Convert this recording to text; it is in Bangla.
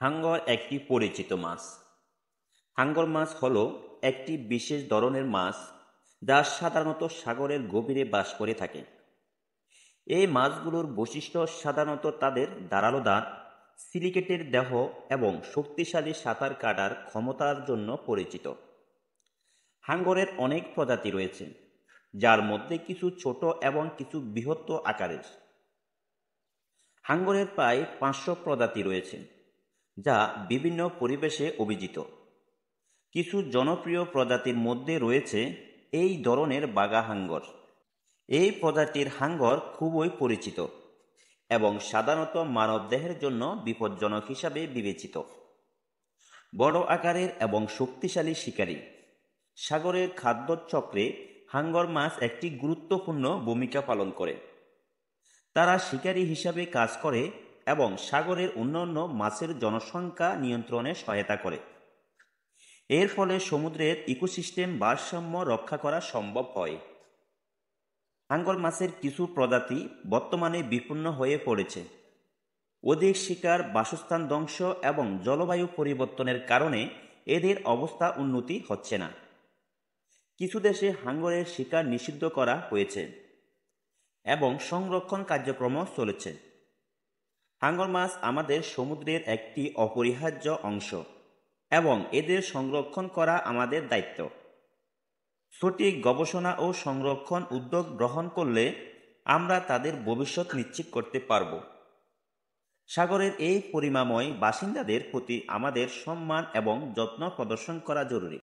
হাঙ্গর একটি পরিচিত মাছ। হাঙ্গর মাছ হলো একটি বিশেষ ধরনের মাছ যা সাধারণত সাগরের গভীরে বাস করে থাকে। এই মাছগুলোর বৈশিষ্ট্য সাধারণত তাদের ধারালো দাঁত, সিলিকেটের দেহ এবং শক্তিশালী সাঁতার কাটার ক্ষমতার জন্য পরিচিত। হাঙ্গরের অনেক প্রজাতি রয়েছে, যার মধ্যে কিছু ছোট এবং কিছু বৃহৎ আকারের। হাঙ্গরের প্রায় 500 প্রজাতি রয়েছে, যা বিভিন্ন পরিবেশে অভিজিত। কিছু জনপ্রিয় প্রজাতির মধ্যে রয়েছে এই ধরনের বাঘা হাঙ্গর। এই প্রজাতির হাঙ্গর খুবই পরিচিত এবং সাধারণত মানবদেহের জন্য বিপজ্জনক হিসাবে বিবেচিত। বড় আকারের এবং শক্তিশালী শিকারী। সাগরের খাদ্য চক্রে হাঙ্গর মাছ একটি গুরুত্বপূর্ণ ভূমিকা পালন করে। তারা শিকারী হিসাবে কাজ করে এবং সাগরের অন্যান্য মাছের জনসংখ্যা নিয়ন্ত্রণে সহায়তা করে। এর ফলে সমুদ্রের ইকোসিস্টেম ভারসাম্য রক্ষা করা সম্ভব হয়। হাঙ্গর মাছের কিছু প্রজাতি বর্তমানে বিপন্ন হয়ে পড়েছে। অধিক শিকার, বাসস্থান ধ্বংস এবং জলবায়ু পরিবর্তনের কারণে এদের অবস্থা উন্নতি হচ্ছে না। কিছু দেশে হাঙ্গরের শিকার নিষিদ্ধ করা হয়েছে এবং সংরক্ষণ কার্যক্রম চলেছে। হাঙ্গর মাছ আমাদের সমুদ্রের একটি অপরিহার্য অংশ এবং এদের সংরক্ষণ করা আমাদের দায়িত্ব। সঠিক গবেষণা ও সংরক্ষণ উদ্যোগ গ্রহণ করলে আমরা তাদের ভবিষ্যৎ নিশ্চিত করতে পারব। সাগরের এই পরিমাময় বাসিন্দাদের প্রতি আমাদের সম্মান এবং যত্ন প্রদর্শন করা জরুরি।